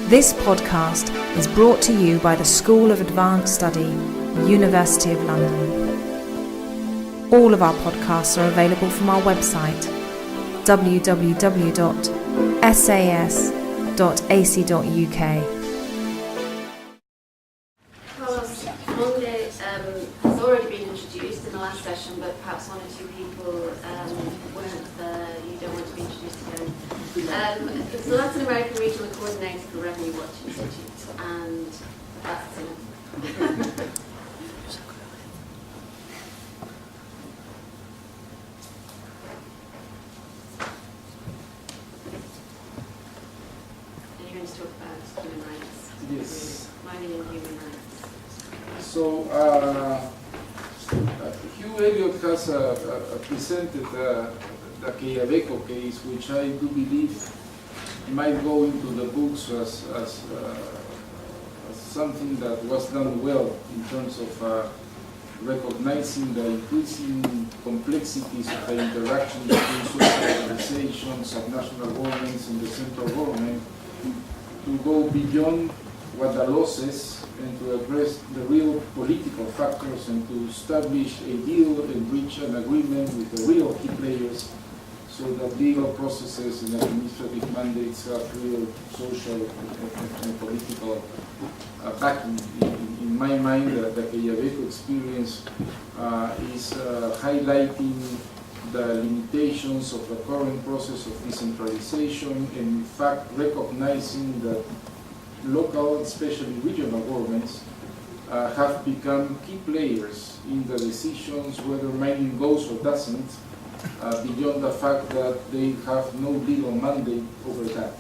This podcast is brought to you by the School of Advanced Study, University of London. All of our podcasts are available from our website, www.sas.ac.uk. Carlos, Monge has already been introduced in the last session, but perhaps one or two people weren't there. You don't want to be introduced again. It's the Latin American Regional Coordinator for Revenue Watch Institute, and that's enough. And you're going to talk about human rights. Yes. Mining and human rights. So, Hugh Elliott has presented the Quellaveco case, which I do believe might go into the books as something that was done well in terms of recognizing the increasing complexities of the interaction between social organizations, subnational governments, and the central government, to go beyond what the law says and to address the real political factors and to establish a deal and reach an agreement with the real key players so that legal processes and administrative mandates have real social and political backing. In my mind, the Quellaveco experience is highlighting the limitations of the current process of decentralization and in fact recognizing that local, especially regional governments, have become key players in the decisions whether mining goes or doesn't, beyond the fact that they have no legal mandate over that.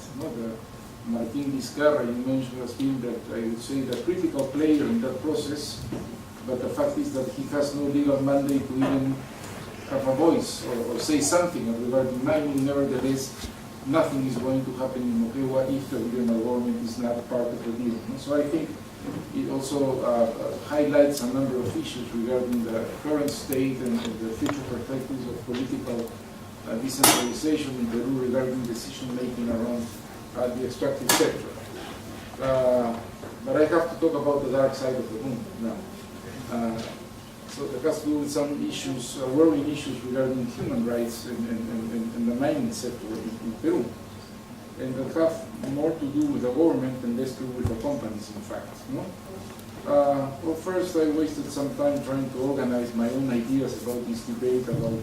Martin Vizcarra, you mentioned, has been that, I would say, the critical player in that process, but the fact is that he has no legal mandate to even have a voice or say something regarding mining. Nevertheless, nothing is going to happen in Moquegua if the regional government is not part of the deal. So I think it also highlights a number of issues regarding the current state and the future perspectives of political decentralization in Peru regarding decision-making around the extractive sector. But I have to talk about the dark side of the moon now. So that has to do with some issues, worrying issues regarding human rights and the mining sector in Peru, and that have more to do with the government and less to do with the companies, in fact. Well, first I wasted some time trying to organize my own ideas about this debate about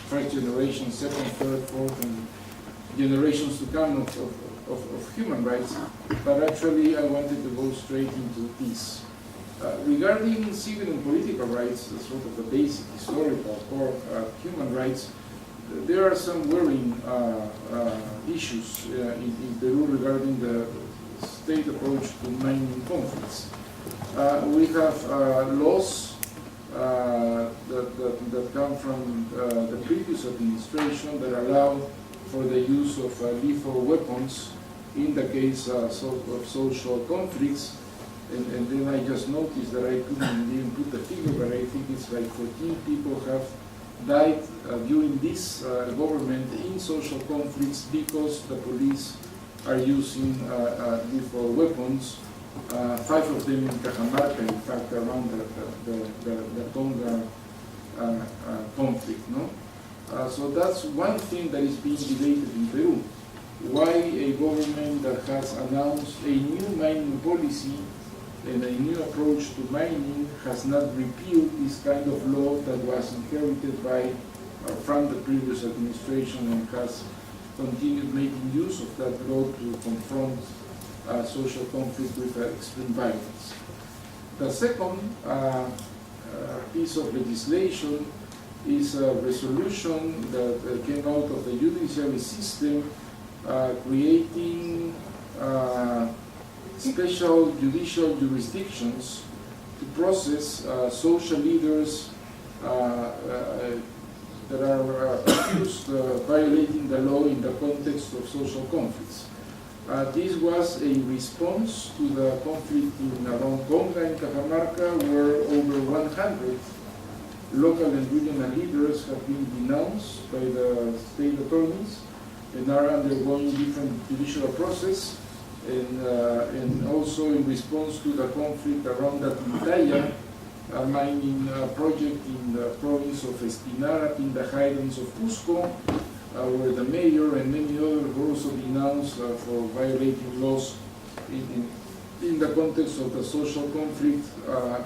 first generation, second, third, fourth, and generations to come of human rights, but actually I wanted to go straight into peace. Regarding civil and political rights, sort of the basic historical core human rights, there are some worrying issues in Peru regarding the state approach to mining conflicts. We have laws that come from the previous administration that allow for the use of lethal weapons in the case of social conflicts. And then I just noticed that I couldn't even put the figure, but I think it's like 14 people have died during this government in social conflicts because the police are using lethal weapons. 5 of them in Cajamarca, in fact, around the Tonga conflict. So that's one thing that is being debated in Peru. Why a government that has announced a new mining policy and a new approach to mining has not repealed this kind of law that was inherited from the previous administration and has continued making use of that law to confront social conflict with extreme violence. The second piece of legislation is a resolution that came out of the judiciary system creating special judicial jurisdictions to process social leaders that are accused of violating the law in the context of social conflicts. This was a response to the conflict around Tonga in Cajamarca, where over 100 local and regional leaders have been denounced by the state attorneys and are undergoing different judicial process. and also in response to the conflict around the Tintaya mining project in the province of Espinar in the highlands of Cusco, where the mayor and many others were also denounced for violating laws in the context of the social conflict,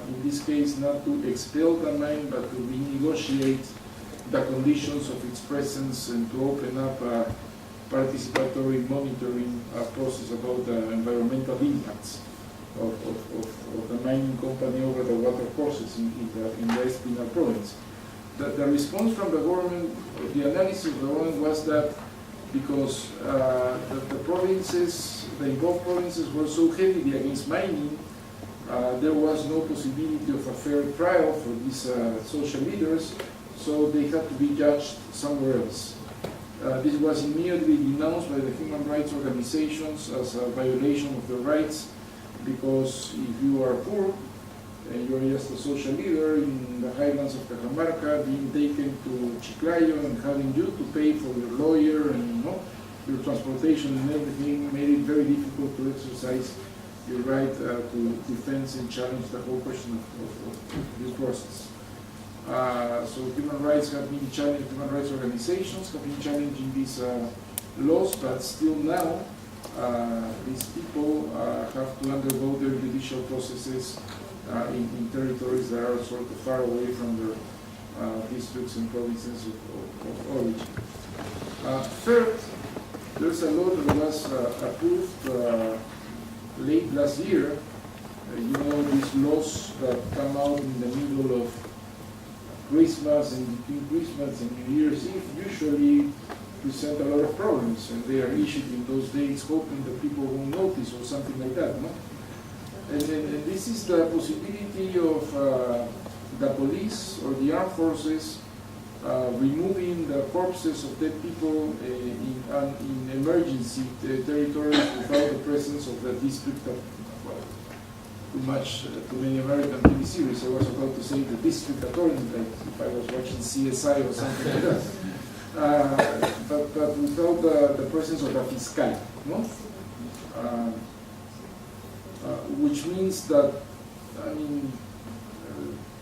in this case not to expel the mine but to renegotiate the conditions of its presence and to open up a participatory monitoring process about the environmental impacts of the mining company over the water courses in the Espinar province. The response from the government, the analysis of the government was that because the provinces, the involved provinces were so heavily against mining, there was no possibility of a fair trial for these social leaders, so they had to be judged somewhere else. This was immediately denounced by the human rights organizations as a violation of their rights, because if you are poor and you are just a social leader in the highlands of Cajamarca, being taken to Chiclayo and having you to pay for your lawyer and your transportation and everything made it very difficult to exercise your right to defense and challenge the whole question of this process. So human rights have been challenged, human rights organizations have been challenging these laws, but still now these people have to undergo their judicial processes in territories that are sort of far away from their districts and provinces of origin. Third, there's a law that was approved late last year. You know, these laws that come out in the middle of Christmas and between Christmas and New Year's Eve usually present a lot of problems, and they are issued in those days hoping that people won't notice or something like that, no? And this is the possibility of the police or the armed forces removing the corpses of dead people in emergency territories without the presence of the district of, too many American TV series. I was about to say the district attorney, like if I was watching CSI or something like that. But without the presence of the fiscal, no? Which means that, I mean,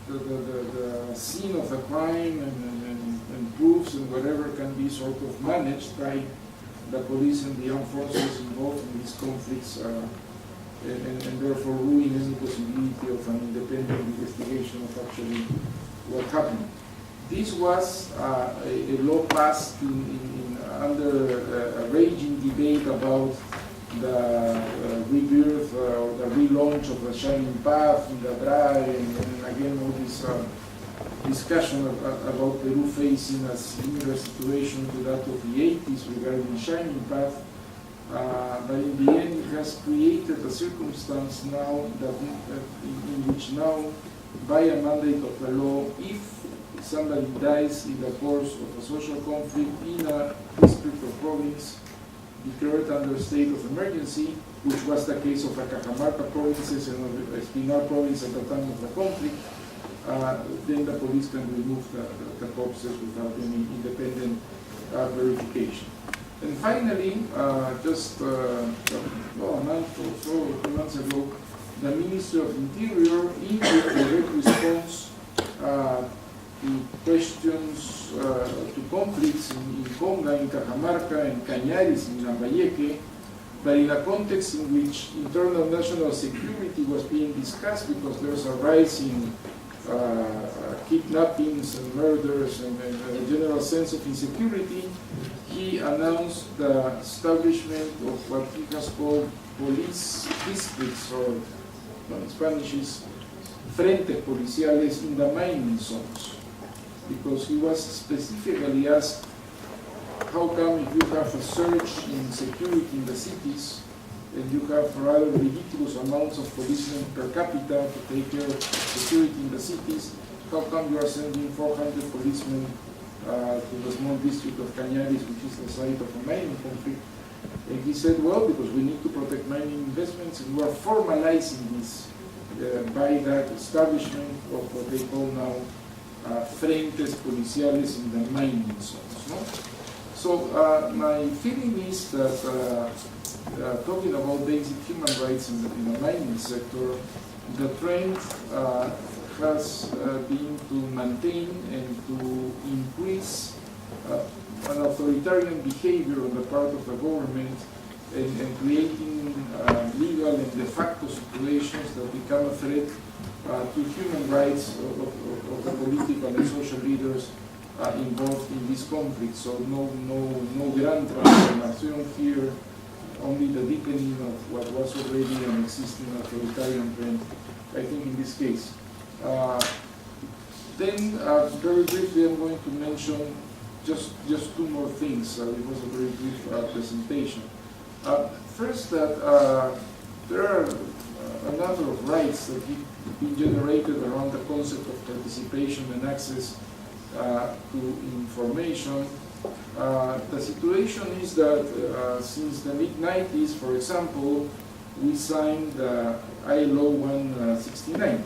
the scene of the crime and proofs and whatever can be sort of managed by the police and the armed forces involved in these conflicts, and therefore ruin any possibility of an independent investigation of actually what happened. This was a law passed under a raging debate about the rebirth or the relaunch of the Shining Path in the Dry, and again all this discussion about Peru facing a similar situation to that of the 80s regarding Shining Path. But in the end, it has created a circumstance now that in which now, by a mandate of the law, if somebody dies in the course of a social conflict in a district or province declared under state of emergency, which was the case of the Cajamarca provinces and of the Espinar province at the time of the conflict, then the police can remove the corpses without any independent verification. And finally, just a month or so, 2 months ago, the Ministry of Interior, in direct response to questions, to conflicts in Conga, in Cajamarca, and Cañaris, in Lambayeque, but in a context in which internal national security was being discussed because there's a rise in kidnappings and murders and a general sense of insecurity, he announced the establishment of what he has called police districts, or in Spanish is frentes policiales in the mining zones, because he was specifically asked, how come if you have a surge in security in the cities and you have rather ridiculous amounts of policemen per capita to take care of security in the cities, how come you are sending 400 policemen to the small district of Cañaris, which is the site of a mining conflict? And he said, well, because we need to protect mining investments, and we are formalizing this by that establishment of what they call now frentes policiales in the mining zones. No? So my feeling is that talking about basic human rights in the mining sector, the trend has been to maintain and to increase an authoritarian behavior on the part of the government and creating legal and de facto situations that become a threat to human rights of the political and social leaders involved in this conflict. So no grand transformation here, only the deepening of what was already an existing authoritarian trend, I think, in this case. Then, very briefly, I'm going to mention just two more things. It was a very brief presentation. First, that there are a number of rights that have been generated around the concept of participation and access to information. The situation is that since the mid-90s, for example, we signed ILO 169.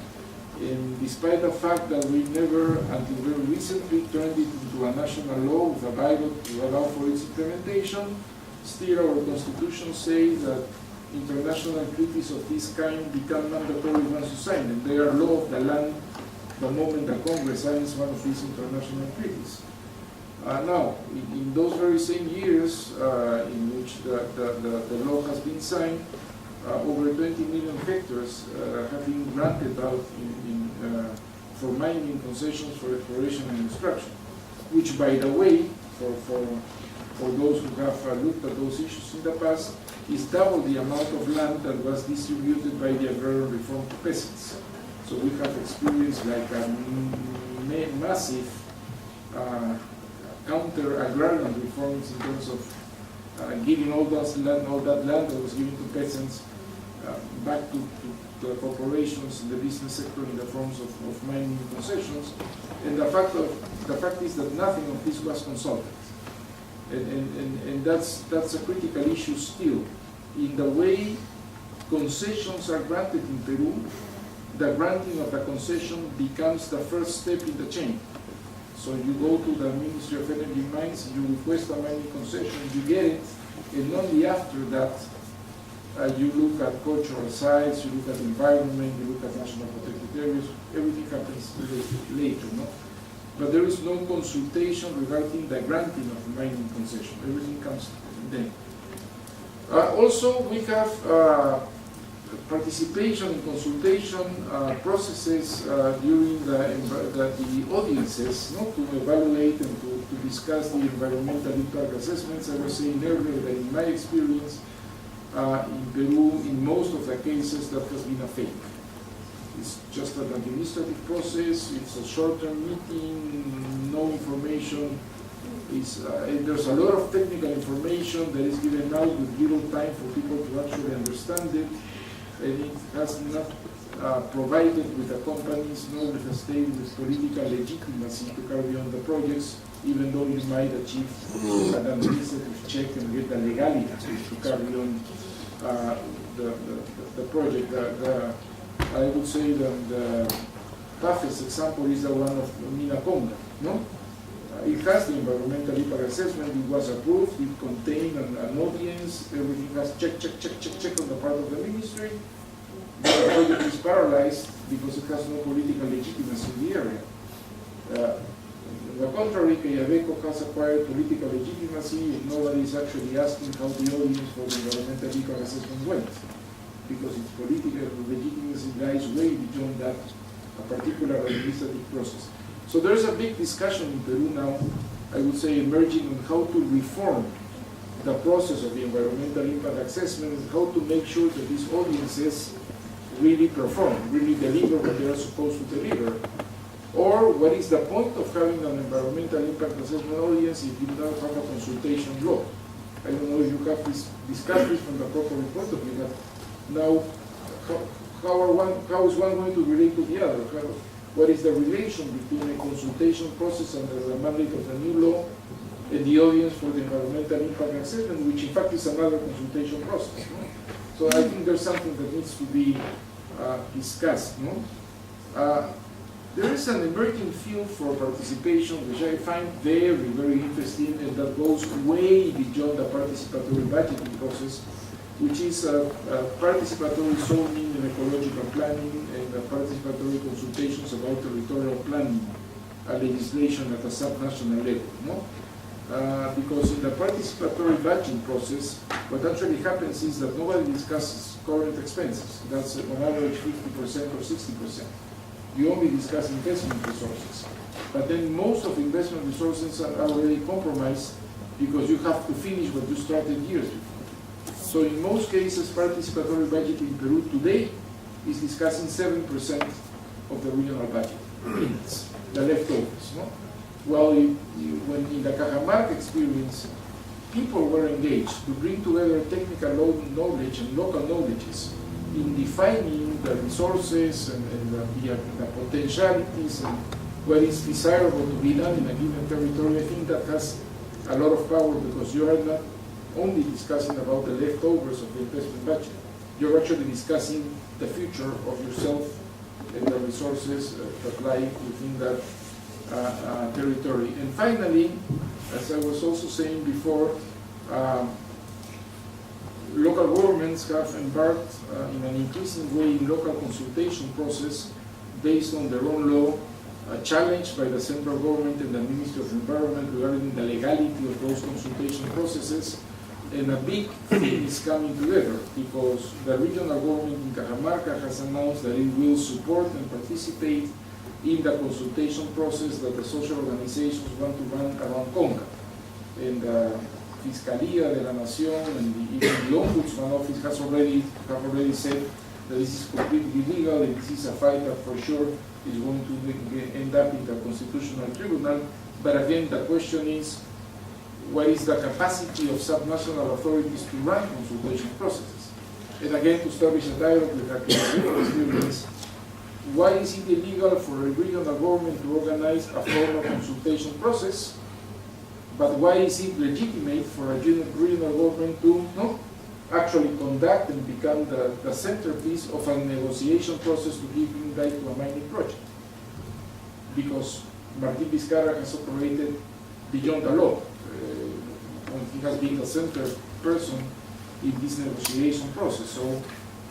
And despite the fact that we never, until very recently, turned it into a national law with a bylaw to allow for its implementation, still our constitution says that international treaties of this kind become mandatory once you sign them. They are law of the land the moment the Congress signs one of these international treaties. Now, in those very same years in which the law has been signed, over 20 million hectares have been granted out for mining concessions for exploration and extraction, which, by the way, for those who have looked at those issues in the past, is double the amount of land that was distributed by the agrarian reform to peasants. So we have experienced like a massive counter-agrarian reforms in terms of giving all that land that was given to peasants back to the corporations in the business sector in the forms of mining concessions. And the fact is that nothing of this was consulted. And that's a critical issue still. In the way concessions are granted in Peru, the granting of the concession becomes the first step in the chain. So you go to the Ministry of Energy and Mines, you request a mining concession, you get it, and only after that you look at cultural sites, you look at environment, you look at national protected areas, everything happens later, no? But there is no consultation regarding the granting of the mining concession. Everything comes then. Also, we have participation and consultation processes during the audiences, not to evaluate and to discuss the environmental impact assessments. I was saying earlier that in my experience in Peru, in most of the cases, that has been a fake. It's just an administrative process, it's a short-term meeting, no information. There's a lot of technical information that is given out with little time for people to actually understand it, and it has not provided with the companies nor with the state with political legitimacy to carry on the projects, even though you might achieve an administrative check and get the legality to carry on the project. I would say that the toughest example is the one of Mina Conga, no? It has the environmental impact assessment, it was approved, it contained an audience, everything has check on the part of the ministry. But the project is paralyzed because it has no political legitimacy in the area. On the contrary, Quellaveco has acquired political legitimacy if nobody is actually asking how the audience for the environmental impact assessment went, because its political legitimacy lies way beyond that a particular administrative process. So there's a big discussion in Peru now, I would say, emerging on how to reform the process of the environmental impact assessment, how to make sure that these audiences really perform, really deliver what they are supposed to deliver. Or what is the point of having an environmental impact assessment audience if you don't have a consultation law? I don't know if you have discussed this from the proper point of view, but now how is one going to relate to the other? What is the relation between a consultation process under the mandate of the new law and the audience for the environmental impact assessment, which in fact is another consultation process? No? So I think there's something that needs to be discussed. No? There is an emerging field for participation which I find very, very interesting, and that goes way beyond the participatory budgeting process, which is participatory zoning and ecological planning and participatory consultations about territorial planning legislation at a subnational level. No? Because in the participatory budgeting process, what actually happens is that nobody discusses current expenses. That's on average 50% or 60%. You only discuss investment resources. But then most of investment resources are already compromised because you have to finish what you started years before. So in most cases, participatory budget in Peru today is discussing 7% of the regional budget, the leftovers. No? Well, when in the Cajamarca experience, people were engaged to bring together technical knowledge and local knowledges in defining the resources and the potentialities and what is desirable to be done in a given territory. I think that has a lot of power because you are not only discussing about the leftovers of the investment budget, you're actually discussing the future of yourself and the resources that lie within that territory. And finally, as I was also saying before, local governments have embarked in an increasing way in local consultation process based on their own law, challenged by the central government and the Ministry of Environment regarding the legality of those consultation processes. And a big thing is coming together because the regional government in Cajamarca has announced that it will support and participate in the consultation process that the social organizations want to run around Conga. And the Fiscalía de la Nación and even the Ombudsman Office have already said that this is completely illegal and this is a fight that for sure is going to end up in the Constitutional Tribunal. But again, the question is, what is the capacity of subnational authorities to run consultation processes? And again, to establish a dialogue with the experience, why is it illegal for a regional government to organize a formal consultation process, but why is it legitimate for a regional government to actually conduct and become the centerpiece of a negotiation process to give green light to a mining project? Because Martín Vizcarra has operated beyond the law. He has been the center person in this negotiation process. So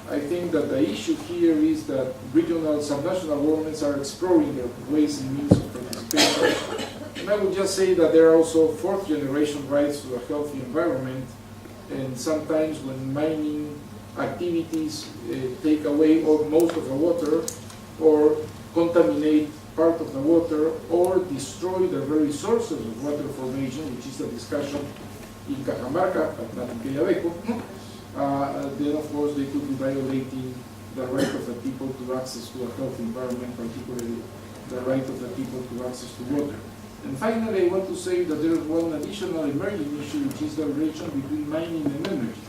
I think that the issue here is that regional subnational governments are exploring their ways and means of participation. And I would just say that there are also fourth generation rights to a healthy environment, and sometimes when mining activities take away most of the water or contaminate part of the water or destroy the very sources of water formation, which is the discussion in Cajamarca, but not in Quellaveco, then of course they could be violating the right of the people to access to a healthy environment, particularly the right of the people to access to water. And finally, I want to say that there is one additional emerging issue, which is the relation between mining and energy.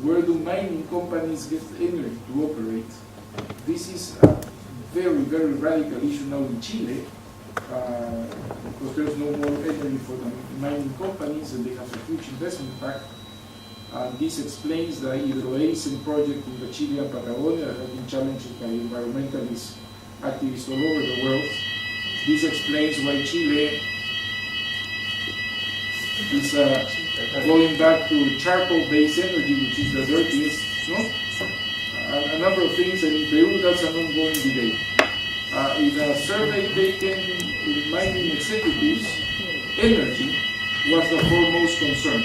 Where do mining companies get energy to operate? This is a very, very radical issue now in Chile, because there's no more energy for the mining companies and they have a huge investment pact. This explains the Hydroasen project in the Chilean Patagonia that has been challenged by environmentalist activists all over the world. This explains why Chile is going back to charcoal-based energy, which is the dirtiest, no? A number of things, and in Peru that's an ongoing debate. In a survey taken with mining executives, energy was the foremost concern.